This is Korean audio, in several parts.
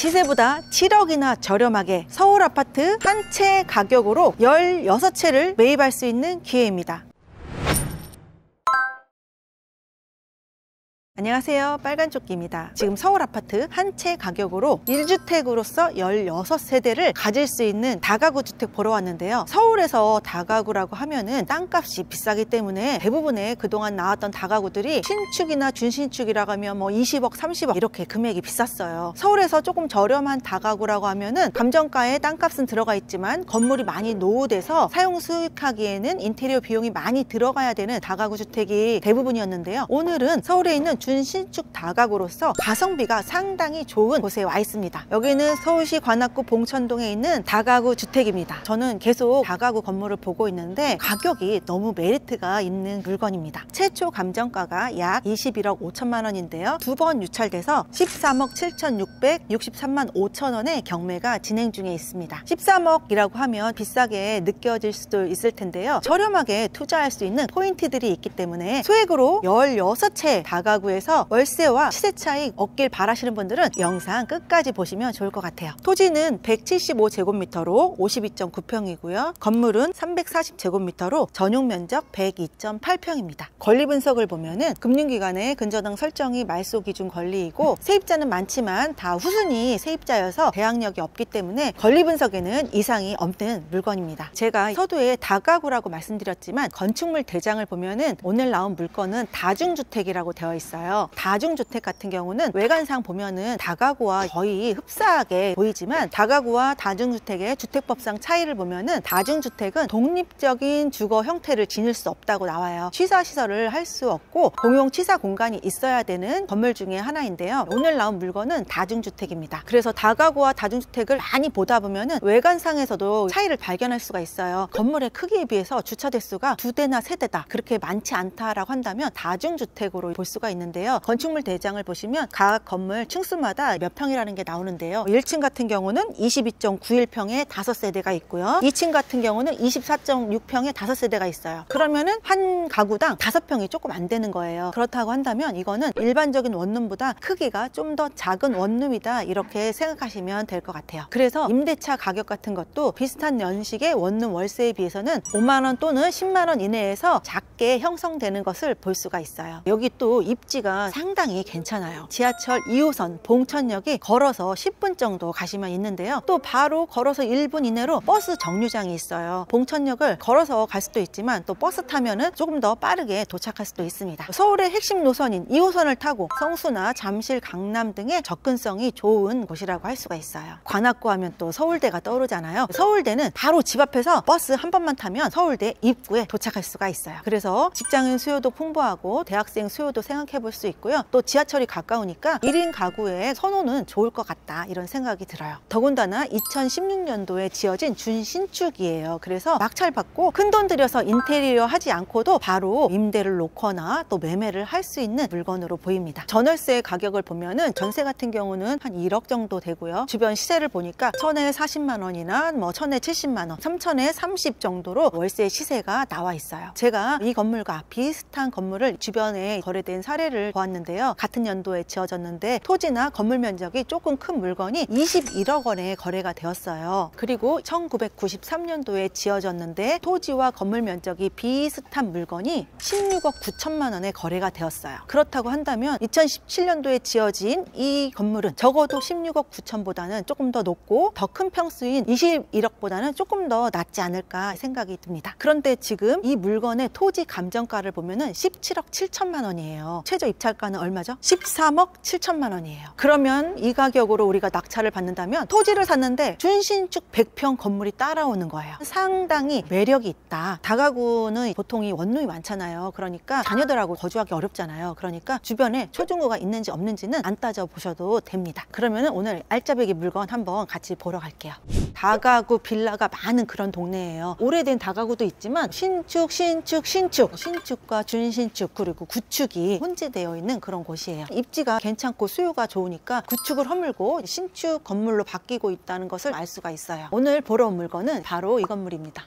시세보다 7억이나 저렴하게 서울 아파트 한 채 가격으로 16채를 매입할 수 있는 기회입니다. 안녕하세요, 빨간조끼입니다. 지금 서울 아파트 한 채 가격으로 1주택으로서 16세대를 가질 수 있는 다가구 주택 보러 왔는데요. 서울에서 다가구라고 하면은 땅값이 비싸기 때문에 대부분의 그동안 나왔던 다가구들이 신축이나 준신축이라고 하면 뭐 20억, 30억 이렇게 금액이 비쌌어요. 서울에서 조금 저렴한 다가구라고 하면은 감정가에 땅값은 들어가 있지만 건물이 많이 노후돼서 사용 수익하기에는 인테리어 비용이 많이 들어가야 되는 다가구 주택이 대부분이었는데요. 오늘은 서울에 있는 준신축 다가구로서 가성비가 상당히 좋은 곳에 와 있습니다. 여기는 서울시 관악구 봉천동에 있는 다가구 주택입니다. 저는 계속 다가구 건물을 보고 있는데 가격이 너무 메리트가 있는 물건입니다. 최초 감정가가 약 21억 5천만 원인데요. 두 번 유찰돼서 13억 7,663만 5천 원의 경매가 진행 중에 있습니다. 13억이라고 하면 비싸게 느껴질 수도 있을 텐데요. 저렴하게 투자할 수 있는 포인트들이 있기 때문에 소액으로 16채 다가구에 월세와 시세 차익 얻길 바라시는 분들은 영상 끝까지 보시면 좋을 것 같아요. 토지는 175제곱미터로 52.9평이고요. 건물은 340제곱미터로 전용 면적 102.8평입니다. 권리 분석을 보면은 금융기관의 근저당 설정이 말소 기준 권리이고 세입자는 많지만 다 후순위 세입자여서 대항력이 없기 때문에 권리 분석에는 이상이 없는 물건입니다. 제가 서두에 다가구라고 말씀드렸지만 건축물 대장을 보면은 오늘 나온 물건은 다중주택이라고 되어 있어요. 다중주택 같은 경우는 외관상 보면은 다가구와 거의 흡사하게 보이지만 다가구와 다중주택의 주택법상 차이를 보면은 다중주택은 독립적인 주거 형태를 지닐 수 없다고 나와요. 취사시설을 할 수 없고 공용 취사 공간이 있어야 되는 건물 중에 하나인데요. 오늘 나온 물건은 다중주택입니다. 그래서 다가구와 다중주택을 많이 보다 보면은 외관상에서도 차이를 발견할 수가 있어요. 건물의 크기에 비해서 주차 대수가 2대나 3대다 그렇게 많지 않다라고 한다면 다중주택으로 볼 수가 있는데요. 건축물 대장을 보시면 각 건물 층수마다 몇 평이라는 게 나오는데요. 1층 같은 경우는 22.91평에 5세대가 있고요. 2층 같은 경우는 24.6평에 5세대가 있어요. 그러면은 한 가구당 5평이 조금 안 되는 거예요. 그렇다고 한다면 이거는 일반적인 원룸보다 크기가 좀 더 작은 원룸이다 이렇게 생각하시면 될 것 같아요. 그래서 임대차 가격 같은 것도 비슷한 연식의 원룸 월세에 비해서는 5만 원 또는 10만 원 이내에서 작게 형성되는 것을 볼 수가 있어요. 여기 또 입지가 상당히 괜찮아요. 지하철 2호선 봉천역이 걸어서 10분 정도 가시면 있는데요. 또 바로 걸어서 1분 이내로 버스 정류장이 있어요. 봉천역을 걸어서 갈 수도 있지만 또 버스 타면은 조금 더 빠르게 도착할 수도 있습니다. 서울의 핵심 노선인 2호선을 타고 성수나 잠실, 강남 등의 접근성이 좋은 곳이라고 할 수가 있어요. 관악구 하면 또 서울대가 떠오르잖아요. 서울대는 바로 집 앞에서 버스 한 번만 타면 서울대 입구에 도착할 수가 있어요. 그래서 직장인 수요도 풍부하고 대학생 수요도 생각해 볼 수 있고요. 또 지하철이 가까우니까 1인 가구에 선호는 좋을 것 같다 이런 생각이 들어요. 더군다나 2016년도에 지어진 준신축이에요. 그래서 막찰 받고 큰돈 들여서 인테리어 하지 않고도 바로 임대를 놓거나 또 매매를 할 수 있는 물건으로 보입니다. 전월세 가격을 보면은 전세 같은 경우는 한 1억 정도 되고요. 주변 시세를 보니까 1000에 40만 원이나 뭐 1000에 70만 원, 3000에 30 정도로 월세 시세가 나와 있어요. 제가 이 건물과 비슷한 건물을 주변에 거래된 사례를 보았는데요. 같은 연도에 지어졌는데 토지나 건물 면적이 조금 큰 물건이 21억 원에 거래가 되었어요. 그리고 1993년도에 지어졌는데 토지와 건물 면적이 비슷한 물건이 16억 9천만 원에 거래가 되었어요. 그렇다고 한다면 2017년도에 지어진 이 건물은 적어도 16억 9천보다는 조금 더 높고 더 큰 평수인 21억보다는 조금 더 낫지 않을까 생각이 듭니다. 그런데 지금 이 물건의 토지 감정가를 보면은 17억 7천만 원이에요. 최저 입찰가는 얼마죠? 13억 7천만 원이에요. 그러면 이 가격으로 우리가 낙찰을 받는다면 토지를 샀는데 준신축 100평 건물이 따라오는 거예요. 상당히 매력이 있다. 다가구는 보통 이 원룸이 많잖아요. 그러니까 자녀들하고 거주하기 어렵잖아요. 그러니까 주변에 초중고가 있는지 없는지는 안 따져보셔도 됩니다. 그러면 오늘 알짜배기 물건 한번 같이 보러 갈게요. 다가구 빌라가 많은 그런 동네예요. 오래된 다가구도 있지만 신축, 신축과 준신축 그리고 구축이 혼재되어 있는 그런 곳이에요. 입지가 괜찮고 수요가 좋으니까 구축을 허물고 신축 건물로 바뀌고 있다는 것을 알 수가 있어요. 오늘 보러 온 물건은 바로 이 건물입니다.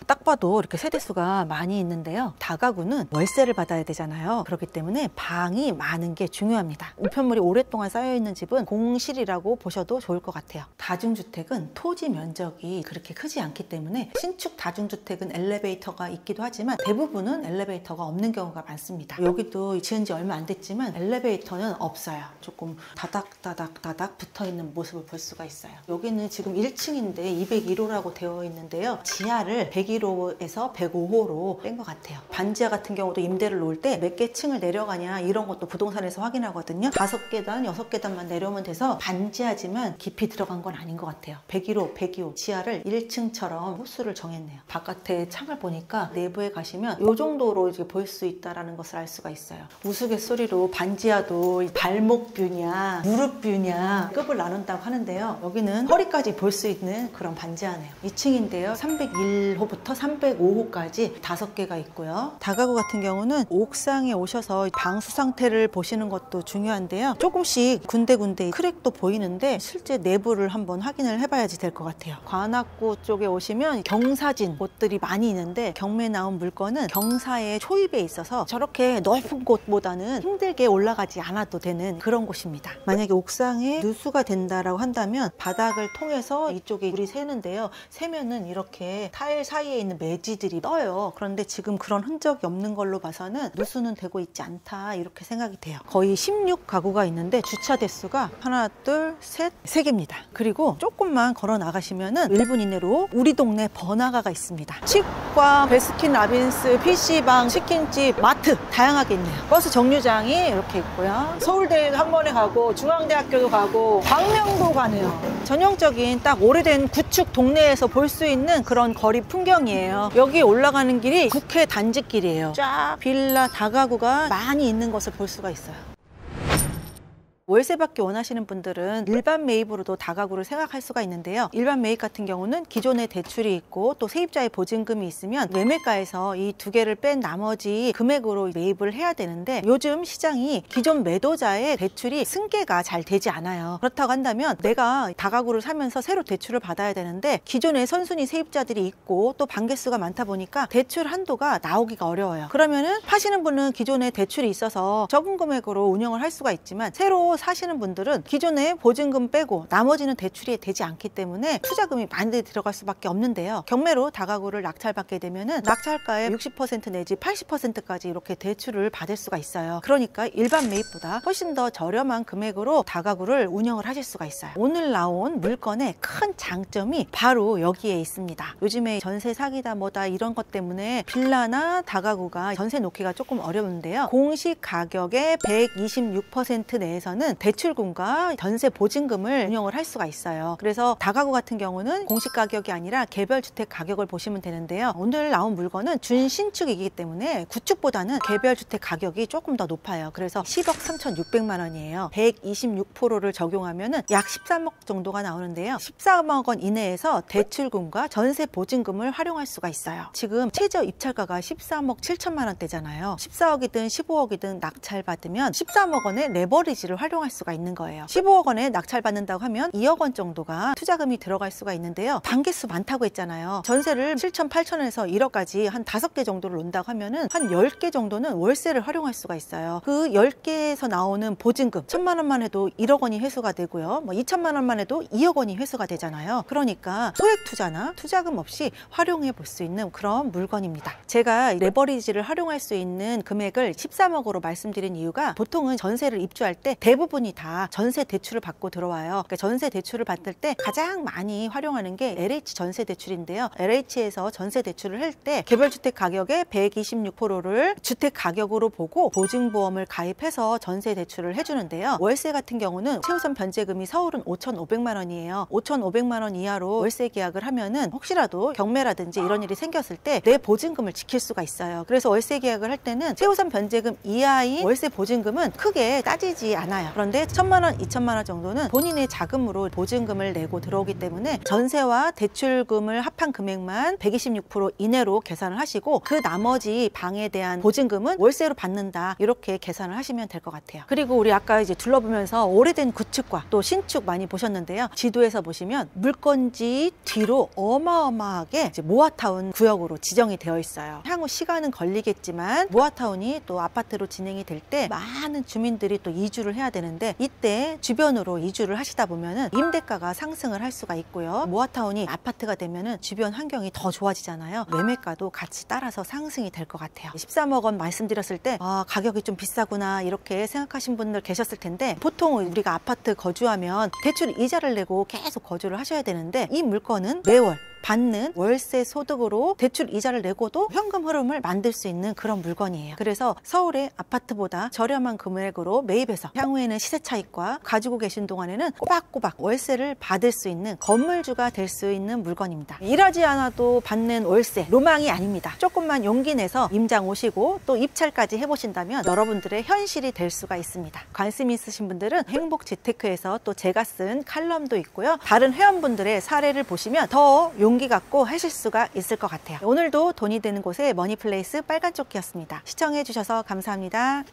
딱 봐도 이렇게 세대수가 많이 있는데요. 다가구는 월세를 받아야 되잖아요. 그렇기 때문에 방이 많은 게 중요합니다. 우편물이 오랫동안 쌓여있는 집은 공실이라고 보셔도 좋을 것 같아요. 다중주택은 토지 면적이 그렇게 크지 않기 때문에 신축 다중주택은 엘리베이터가 있기도 하지만 대부분은 엘리베이터가 없는 경우가 많습니다. 여기도 지은 지 얼마 안 됐지만 엘리베이터는 없어요. 조금 다닥다닥 붙어있는 모습을 볼 수가 있어요. 여기는 지금 1층인데 201호라고 되어 있는데요. 지하를 101호에서 105호로 뺀 것 같아요. 반지하 같은 경우도 임대를 놓을 때 몇 개 층을 내려가냐 이런 것도 부동산에서 확인하거든요. 5계단, 6계단만 내려오면 돼서 반지하지만 깊이 들어간 건 아닌 것 같아요. 101호, 102호 지하를 1층처럼 호수를 정했네요. 바깥에 창을 보니까 내부에 가시면 이 정도로 이제 볼 수 있다는 것을 알 수가 있어요. 우스갯소리로 반지하도 발목 뷰냐 무릎 뷰냐 급을 나눈다고 하는데요. 여기는 허리까지 볼 수 있는 그런 반지하네요. 2층인데요. 301호부터 305호까지 5개가 있고요. 다가구 같은 경우는 옥상에 오셔서 방수 상태를 보시는 것도 중요한데요. 조금씩 군데군데 크랙도 보이는데 실제 내부를 한번 확인을 해봐야지 될 것 같아요. 관악구 쪽에 오시면 경사진 곳들이 많이 있는데 경매 나온 물건은 경사의 초입에 있어서 저렇게 넓은 곳보다는 힘들게 올라가지 않아도 되는 그런 곳입니다. 만약에 옥상에 누수가 된다라고 한다면 바닥을 통해서 이쪽에 물이 새는데요. 새면은 이렇게 타일 사이에 있는 매지들이 떠요. 그런데 지금 그런 흔적이 없는 걸로 봐서는 누수는 되고 있지 않다 이렇게 생각이 돼요. 거의 16가구가 있는데 주차 대수가 하나, 둘, 셋, 3개입니다. 그리고 조금만 걸어 나가시면은 1분 이내로 우리 동네 번화가가 있습니다. 치과, 베스킨라빈스, PC방, 치킨집, 마트 다양하게 있네요. 버스 정류장이 이렇게 있고요. 서울대 한 번에 가고 중앙대학교도 가고 광명도 가네요. 전형적인 딱 오래된 구축 동네에서 볼 수 있는 그런 거리 풍경이에요. 여기 올라가는 길이 국회 단지길이에요. 쫙 빌라 다가구가 많이 있는 것을 볼 수가 있어요. 월세 받기 원하시는 분들은 일반 매입으로도 다가구를 생각할 수가 있는데요. 일반 매입 같은 경우는 기존에 대출이 있고 또 세입자의 보증금이 있으면 매매가에서 이 2개를 뺀 나머지 금액으로 매입을 해야 되는데 요즘 시장이 기존 매도자의 대출이 승계가 잘 되지 않아요. 그렇다고 한다면 내가 다가구를 사면서 새로 대출을 받아야 되는데 기존에 선순위 세입자들이 있고 또 반개수가 많다 보니까 대출 한도가 나오기가 어려워요. 그러면은 파시는 분은 기존에 대출이 있어서 적은 금액으로 운영을 할 수가 있지만 새로 사시는 분들은 기존에 보증금 빼고 나머지는 대출이 되지 않기 때문에 투자금이 많이 들어갈 수밖에 없는데요. 경매로 다가구를 낙찰받게 되면은 낙찰가의 60% 내지 80%까지 이렇게 대출을 받을 수가 있어요. 그러니까 일반 매입보다 훨씬 더 저렴한 금액으로 다가구를 운영을 하실 수가 있어요. 오늘 나온 물건의 큰 장점이 바로 여기에 있습니다. 요즘에 전세 사기다 뭐다 이런 것 때문에 빌라나 다가구가 전세 놓기가 조금 어려운데요. 공시 가격의 126% 내에서는 대출금과 전세 보증금을 운영을 할 수가 있어요. 그래서 다가구 같은 경우는 공시 가격이 아니라 개별주택 가격을 보시면 되는데요. 오늘 나온 물건은 준신축이기 때문에 구축보다는 개별주택 가격이 조금 더 높아요. 그래서 10억 3,600만 원이에요. 126%를 적용하면 약 13억 정도가 나오는데요. 13억 원 이내에서 대출금과 전세 보증금을 활용할 수가 있어요. 지금 최저 입찰가가 13억 7천만 원대잖아요. 14억이든 15억이든 낙찰받으면 13억 원의 레버리지를 활용할 수가 있는 거예요. 15억 원에 낙찰받는다고 하면 2억 원 정도가 투자금이 들어갈 수가 있는데요. 단계수 많다고 했잖아요. 전세를 7천, 8천에서 1억까지 한 5개 정도를 놓는다고 하면은 한 10개 정도는 월세를 활용할 수가 있어요. 그 10개에서 나오는 보증금 1,000만 원만 해도 1억 원이 회수가 되고요. 2천만 원만 해도 2억 원이 회수가 되잖아요. 그러니까 소액 투자나 투자금 없이 활용해 볼 수 있는 그런 물건입니다. 제가 레버리지를 활용할 수 있는 금액을 13억으로 말씀드린 이유가 보통은 전세를 입주할 때 대부분이 다 전세 대출을 받고 들어와요. 그러니까 전세 대출을 받을 때 가장 많이 활용하는 게 LH 전세 대출인데요. LH에서 전세 대출을 할 때 개별주택 가격의 126%를 주택 가격으로 보고 보증보험을 가입해서 전세 대출을 해주는데요. 월세 같은 경우는 최우선 변제금이 서울은 5,500만 원이에요. 5,500만 원 이하로 월세 계약을 하면은 혹시라도 경매라든지 이런 일이 생겼을 때 내 보증금을 지킬 수가 있어요. 그래서 월세 계약을 할 때는 최우선 변제금 이하인 월세 보증금은 크게 따지지 않아요. 많아요. 그런데 1,000만 원, 2,000만 원 정도는 본인의 자금으로 보증금을 내고 들어오기 때문에 전세와 대출금을 합한 금액만 126% 이내로 계산을 하시고 그 나머지 방에 대한 보증금은 월세로 받는다, 이렇게 계산을 하시면 될 것 같아요. 그리고 우리 아까 이제 둘러보면서 오래된 구축과 또 신축 많이 보셨는데요. 지도에서 보시면 물건지 뒤로 어마어마하게 이제 모아타운 구역으로 지정이 되어 있어요. 향후 시간은 걸리겠지만 모아타운이 또 아파트로 진행이 될 때 많은 주민들이 또 이주를 해야 되는데, 이때 주변으로 이주를 하시다 보면은 임대가가 상승을 할 수가 있고요. 모아타운이 아파트가 되면은 주변 환경이 더 좋아지잖아요. 매매가도 같이 따라서 상승이 될 것 같아요. 13억 원 말씀드렸을 때 가격이 좀 비싸구나 이렇게 생각하신 분들 계셨을 텐데, 보통 우리가 아파트 거주하면 대출 이자를 내고 계속 거주를 하셔야 되는데, 이 물건은 매월 받는 월세 소득으로 대출 이자를 내고도 현금 흐름을 만들 수 있는 그런 물건이에요. 그래서 서울의 아파트보다 저렴한 금액으로 매입해서 향후에는 시세 차익과 가지고 계신 동안에는 꼬박꼬박 월세를 받을 수 있는 건물주가 될 수 있는 물건입니다. 일하지 않아도 받는 월세, 로망이 아닙니다. 조금만 용기 내서 임장 오시고 또 입찰까지 해보신다면 여러분들의 현실이 될 수가 있습니다. 관심 있으신 분들은 행복재테크에서 또 제가 쓴 칼럼도 있고요. 다른 회원분들의 사례를 보시면 더 용기 갖고 하실 수가 있을 것 같아요. 오늘도 돈이 되는 곳의 머니플레이스 빨간조끼였습니다. 시청해 주셔서 감사합니다.